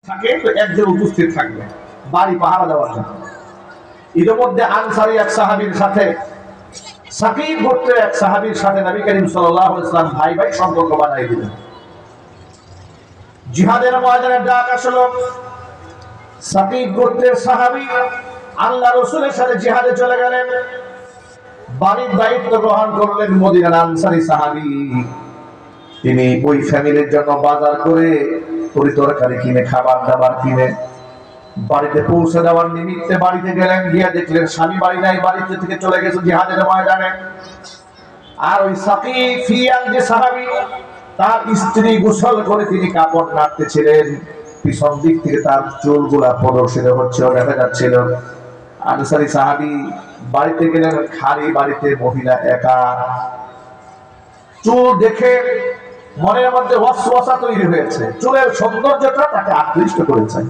থাকে তো একজন উপস্থিত থাকবে বাড়ি পাহারা দেওয়ার জন্য। ইতিমধ্যে আনসারী এক সাহাবীর সাথে সাকিব গোত্রের এক সাহাবীর সাথে নবী করিম সাল্লাল্লাহু আলাইহি ওয়াসাল্লাম ভাই ভাই সম্পর্ক বানাই দিলেন। জিহাদের ময়দানে ডাক আসলো, সাকিব গোত্রের সাহাবী আল্লাহ রাসূলের সাথে জিহাদে চলে গেলেন। বাড়ির দায়িত্ব গ্রহণ করলেন মদিনার আনসারী সাহাবী। তিনি ওই ফ্যামিলির জন্য বাজার করে তরিতরকারি কিনে খাবার দাবার কিনে বাড়িতে পৌঁছে দেওয়ার নিমিত্তে বাড়িতে গেলেন। গিয়ে দেখলেন স্বামী বাড়ি নাই, বাড়িতে থেকে চলে গেছে জিহাদের ময়দানে। আর ওই সাকিফিয়ান যে সাহাবী তার স্ত্রী গোসল করে তিনি কাপড় নাড়তেছিলেন, পিছন দিক থেকে তার চুলগুলা প্রদর্শিত হচ্ছে দেখা যাচ্ছিল। আনসারী সাহাবী বাড়িতে গেলেন, খালি বাড়িতে মহিলা একা। চুল দেখে মনের মধ্যে ওয়াসওয়াসা তৈরি হয়েছে, চুলের সৌন্দর্যটা তাকে আকৃষ্ট করেছে।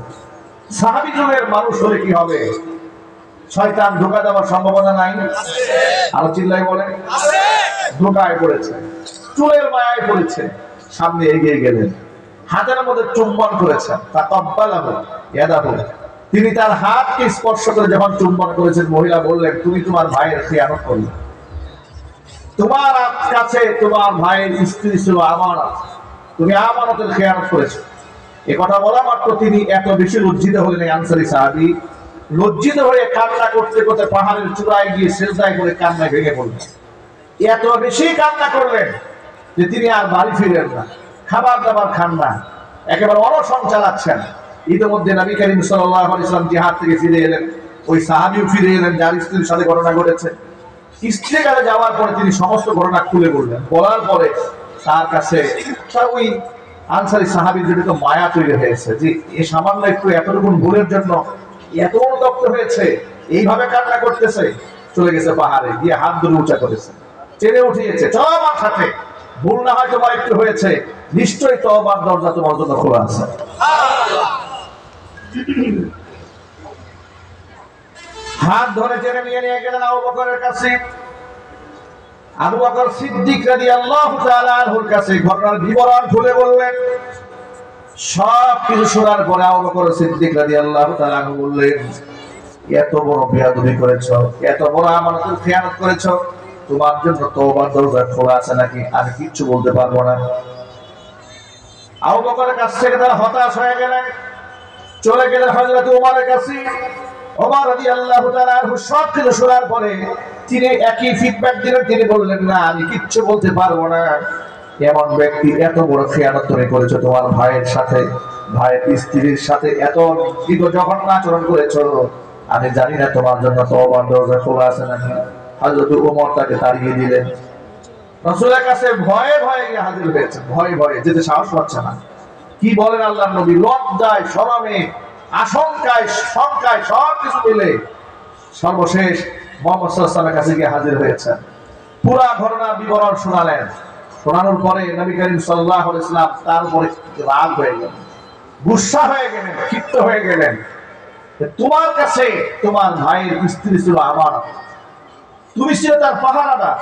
সাহাবী যুগের মানুষ হলে কি হবে? শয়তান ধোঁকা দেওয়ার সম্ভাবনা নাই? আরো চিল্লাই বলে ধোঁকায় পড়েছে, চুলের মায়ায় পড়েছে। সামনে এগিয়ে গেলেন, হাতের মধ্যে চুম্বন করেছেন। তিনি তার হাতকে স্পর্শ করে যখন চুম্বন করেছেন, মহিলা বললেন, তুমি তোমার ভাইয়ের খেয়ানত করলে। তোমার কাছে তোমার ভাইয়ের স্ত্রী ছিল আমানত, তুমি আমানতের খেয়ানত করেছো। এ কথা বলা মাত্র তিনি এত বেশি লজ্জিত হলেন। আনসারী সাহাবী লজ্জিত হয়ে কান্না করতে করতে পাহাড়ের চূড়ায় গিয়ে সিজদায় করে কান্নায় ভেঙে পড়লেন। এত বেশি কান্না করলেন যে তিনি আর বাড়ি ফিরলেন না, খাবার দাবার খান না, একেবারে অনশন চালাচ্ছেন। ইতিমধ্যে নবী করিম সাল্লাল্লাহু আলাইহি ওয়াসাল্লাম জিহাদ থেকে ফিরে এলেন। ওই সাহাবীও ফিরে এলেন যার স্ত্রীর সাথে ঘটনা ঘটেছে। স্ত্রীর কাছে যাওয়ার পরে তিনি সমস্ত ঘটনা খুলে বললেন। বলার পরে তার কাছে ওই আনসারী সাহাবীর জন্য তো মায়া তৈরি হয়েছে যে এই সামান্য একটু এতটুকু ভুলের জন্য এত অনুতপ্ত হয়েছে, এইভাবে কান্না করতেছে। চলে গেছে পাহাড়ে, গিয়ে হাত ধরে উঁচা করেছে, চেনে উঠিয়েছে, চলো আমার সাথে, ভুল না হয় তোমার একটু হয়েছে, নিশ্চয়ই তওবার দরজা তোমার জন্য খোলা আছে। হাত ধরে টেনে নিয়ে গেলেন আবু বকরের কাছে। আবু বকর সিদ্দিক রাদিয়াল্লাহু তাআলা আনহুর কাছে ঘটনার বিবরণ খুলে বললেন। সব কিছু শোনার পরে আবু বকর সিদ্দিক রাদিয়াল্লাহু তাআলা আনহু বললেন, এত বড় বেয়াদবি করেছো, এত বড় আমানতের খেয়ানত করেছো, তোমার জন্য তওবার দরজা খোলা আছে নাকি? আমি কিচ্ছু বলতে পারবো না। আবু বকরের কাছ থেকে তারা হতাশ হয়ে গেলেন, চলে গেলেন হযরত ওমরের কাছে। ওমর রাদিয়াল্লাহু তাআলা আনহু সব কিছু শোনার পরে তিনি একই ফিডব্যাক দিলেন। তিনি বললেন, না আমি কিচ্ছু বলতে পারবো না। এমন ব্যক্তি এত বড় খেয়ানত তুমি করেছো, তোমার ভাইয়ের সাথে, ভাইয়ের স্ত্রীর সাথে এত জঘন্য আচরণ করেছো, আমি জানি না তোমার জন্য তওবার দরজা খোলা আছে নাকি। হযরত ওমর তাকে তাড়িয়ে দিলেন। রাসূলের কাছে ভয়ে ভয়ে গিয়ে হাজির হয়েছে, ভয়ে ভয়ে যেতে সাহস পাচ্ছে না। কি বলেন আল্লাহর নবী, লজ্জায় শরমে আশঙ্কায় শঙ্কায় সবকিছু মিলে সর্বশেষ মুহাম্মদ সাল্লাল্লাহু আলাইহি ওয়াসাল্লামের কাছে গিয়ে হাজির হয়েছেন। পুরা ঘটনার বিবরণ শোনালেন। শোনানোর পরে নবী করিম সাল্লাল্লাহু আলাইহি ওয়াসাল্লাম তার উপরে রাগ হয়ে গেলেন, গুসা হয়ে গেলেন, ক্ষিপ্ত হয়ে গেলেন। তোমার কাছে তোমার ভাইয়ের স্ত্রী ছিল আমানত, তুমি ছিল তার পাহারাদার।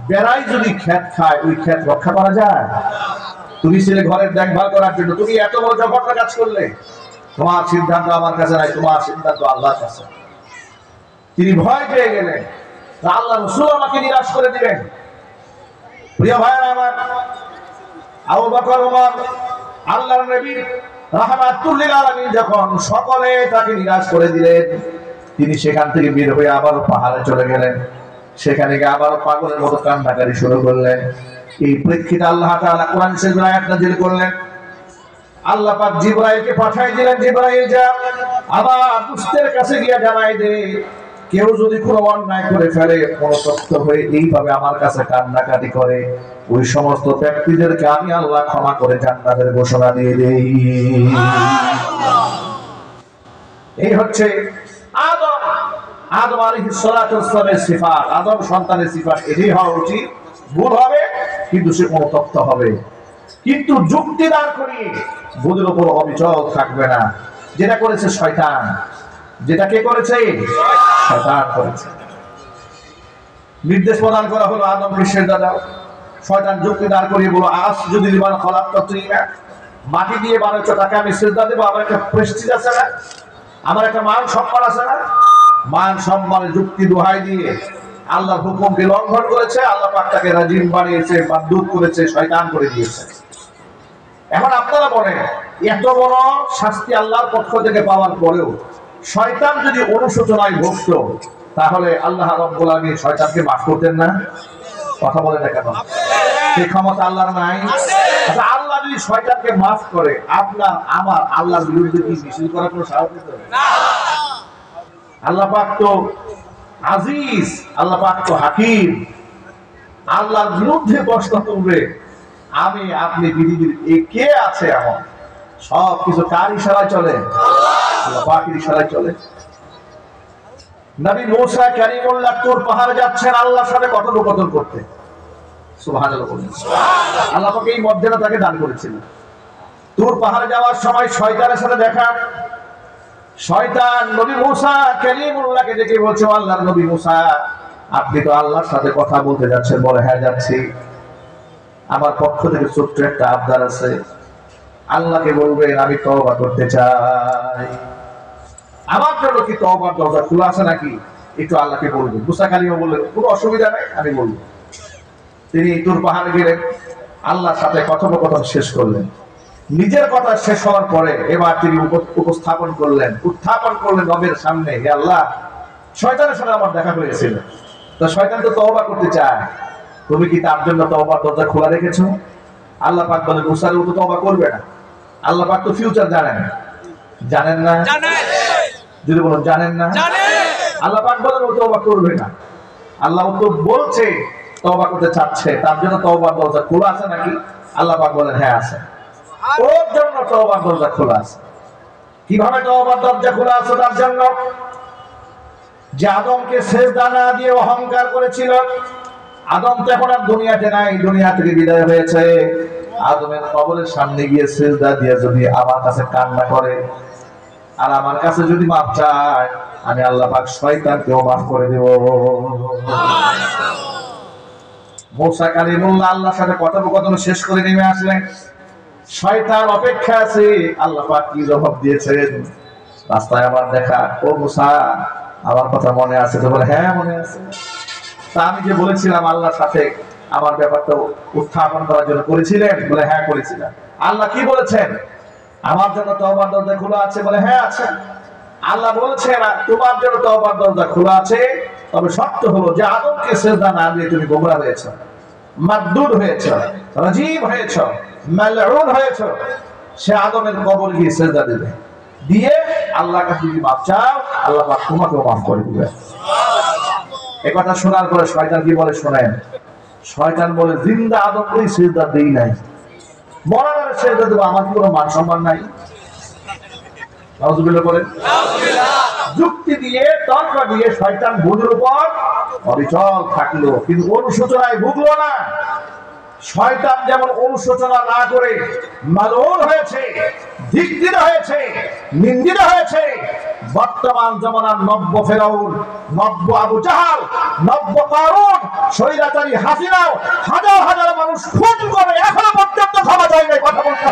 বেড়াই যদি ক্ষেত খায়, ওই ক্ষেত রক্ষা করা যায়? তুমি ছিলে ঘরের দেখভাল করার জন্য, তুমি এত বড় জঘন্য কাজ করলে। তোমার সিদ্ধান্ত আমার কাছে নাই, তোমার সিদ্ধান্ত আল্লাহর কাছে। তিনি ভয় পেয়ে গেলেন, আল্লাহ রাসূল আমাকে নিরাশ করে দিবেন। প্রিয় ভাইরা আমার, আবু বকর ওমর আল্লাহর নবী রাহমাতুল লিল আলামিন যখন সকলে তাকে নিরাশ করে দিলেন, তিনি সেখান থেকে বের হয়ে আবার পাহাড়ে চলে গেলেন। সেখানে গিয়ে আবার পাগলের মতো কান্নাকারি শুরু করলেন। এই প্রেক্ষিতে আল্লাহ তাআলা কোরআন শরীফের আয়াত নাযিল করলেন। আল্লাহ পাক জিবরাইলকে পাঠিয়ে দিলেন, জিবরাইল যা আবার দুষ্টের কাছে গিয়ে জানাই দে, কেউ যদি কোনো অন্যায় করে ফেলে, অনুতপ্ত হয়ে এইভাবে আমার কাছে কান্নাকাটি করে, ওই সমস্ত ব্যক্তিদেরকে আমি আল্লাহ ক্ষমা করে জান্নাতের ঘোষণা দিয়ে দেই। এই হচ্ছে আদম আলাইহিস সালাতু ওয়াস সালামের সিফাত, আদম সন্তানের সিফাত। এটাই হওয়া উচিত। ভুল হবে কিন্তু সে অনুতপ্ত হবে, কিন্তু যুক্তি দাঁড় করিয়ে ভুলের উপর অবিচল থাকবে না। যেটা করেছে শয়তান, যেটা কে করেছে? শয়তান করেছে। নির্দেশ প্রদান করা হলো আদমকে সিজদা দাও। শয়তান যুক্তি দাঁড় করিয়ে বলো, আসজুদু লিমান খালাকতু তিনা, মাটি দিয়ে বানাচ্ছ, তাকে আমি সিজদা দেবো? আমার একটা প্রেস্টিজ আছে না, আমার একটা মান সম্মান আছে না? মান সম্মানের যুক্তি দোহাই দিয়ে আল্লাহর হুকুমকে লঙ্ঘন করেছে, আল্লাহ পাক তাকে রাজিম বানিয়েছে, মাদদুদ করেছে, শয়তান করে দিয়েছে। এখন আপনারা বলেন, এত বড় শাস্তি আল্লাহর পক্ষ থেকে পাওয়ার পরেও শয়তান যদি অনুশোচনায় ভুগত, তাহলে আল্লাহ রাব্বুল আলামিন শয়তানকে মাফ করতেন না? কথা বলে না কেন? সেই ক্ষমতা আল্লাহর নাই? আচ্ছা, আল্লাহ যদি শয়তানকে মাফ করে, আপনার আমার আল্লাহর বিরুদ্ধে কি মিছিল করার কোনো সাহস আছে? না। আল্লাহ পাক তো আজিজ, আল্লাহ পাক তো হাকিম। আল্লাহর বিরুদ্ধে প্রশ্ন করবে আমি আপনি পৃথিবীর কে আছে এমন? সব কিছু কার ইশারায় চলে? আল্লাহ পাকের ইশারায় চলে। নবী মুসা কালিমুল্লাহ তুর পাহাড়ে যাচ্ছেন আল্লাহর সাথে কথোপকথন করতে। সুবহানাল্লাহ বলেন। আল্লাহ পাক এই মর্যাদা তাকে দান করেছিলেন। তুর পাহাড়ে যাওয়ার সময় শয়তানের সাথে দেখা। শয়তান নবী মুসা কালিমুল্লাহকে দেখে বলছে, আল্লাহর নবী মুসা, আপনি তো আল্লাহর সাথে কথা বলতে যাচ্ছেন। বলে, হ্যাঁ যাচ্ছি। আমার পক্ষ থেকে ছোট্ট একটা আবদার আছে। আল্লাহকে বলবেন আমি তওবা করতে চাই। আমার জন্য কি তওবার দরজা খোলা আছে নাকি? একটু আল্লাহকে বলবেন। মুসা কালিমা বললেন, কোনো অসুবিধা নেই, আমি বলবো। তিনি তুর পাহাড়ে গেলেন, আল্লাহর সাথে কথোপকথন শেষ করলেন। নিজের কথা শেষ হওয়ার পরে এবার তিনি উত্থাপন করলেন রবের সামনে, হে আল্লাহ, শয়তানের সাথে আমার দেখা হয়েছিল, তো শয়তান তো তওবা করতে চায়, তুমি কি তার জন্য তওবার দরজা খোলা রেখেছো? আল্লাহ পাক বলেন, মুসা ও তো তওবা করবে না। আল্লাহ পাক তো ফিউচার জানেন, জানেন না? যদি বলুন জানেন না? আল্লাহ পাক বলেন ও তওবা করবে না। আল্লাহ তো বলছে তওবা করতে চাচ্ছে, তার জন্য তওবার দরজা খোলা আছে নাকি? আল্লাহ পাক বলেন হ্যাঁ আছে। ওর জন্য তওবার দরজা খোলা আছে। কিভাবে তওবার দরজা খোলা আছে? তার জন্য যে আদমকে সিজদা না দিয়ে অহংকার করেছিল, আদম তো এখন আর দুনিয়াতে নাই, দুনিয়া থেকে বিদায় হয়েছে। আদমের কবরের সামনে গিয়ে সিজদা দিয়ে যদি আমার কাছে কান্না করে আর আমার কাছে যদি মাফ চায়, আমি আল্লাহ পাক শয়তানকেও মাফ করে দেব। মুসা কালিমুল্লাহ আল্লাহর সাথে কথোপকথন শেষ করে নেমে আসলেন। শয়তান অপেক্ষা আছে আল্লাহ পাক কি জবাব দিয়েছেন। রাস্তায় আবার দেখা, ও মুসা, আমার কথা মনে আছে? তো বলে, হ্যাঁ মনে আছে। তা আমি যে বলেছিলাম আল্লাহর সাথে আমার ব্যাপারটা উত্থাপন করার জন্য করেছিলেন? বলে, হ্যাঁ করেছিলাম। আল্লাহ কি বলেছেন? আমার জন্য তওবার দরজা খোলা আছে? বলে, হ্যাঁ আছে। আল্লাহ বলছেন তোমার জন্য তওবার দরজা খোলা আছে, তবে শর্ত হলো যে আদমকে সিজদা না দিয়ে তুমি গোমরা হয়েছো, মাদদুদ হয়েছো, রাজিম হয়েছো, মালউন হয়েছো, সে আদমের কবর গিয়ে সিজদা দেবে, দিয়ে আল্লাহর কাছে যদি মাফ চাও, আল্লাহ পাক তোমাকেও মাফ করে দিবে। এই কথা শোনার পরে শয়তান কি বলে শোনেন। শয়তান বলে, জিন্দা আদমকেই সিজদা দেই নাই, মরার সিজদা দেব, আমার কোনো মান সম্মান নাই। নাউযুবিল্লাহ বলেন। যুক্তি দিয়ে তর্ক দিয়ে শয়তান ভুলের উপর অবিচল থাকলো, কিন্তু অনুশোচনায় ভুগলো না। শয়তান যেমন অনুশোচনা না করে মালউন হয়েছে, ধিক্কৃত হয়েছে, নিন্দিত হয়েছে, বর্তমান জমানার নব্য ফেরাউন, নব্য আবু জাহাল, নব্য কারুন, স্বৈরাচারী হাসিনাও হাজার হাজার মানুষ খুন করে এখনো পর্যন্ত ক্ষমা চায় নাই। কথা বলতে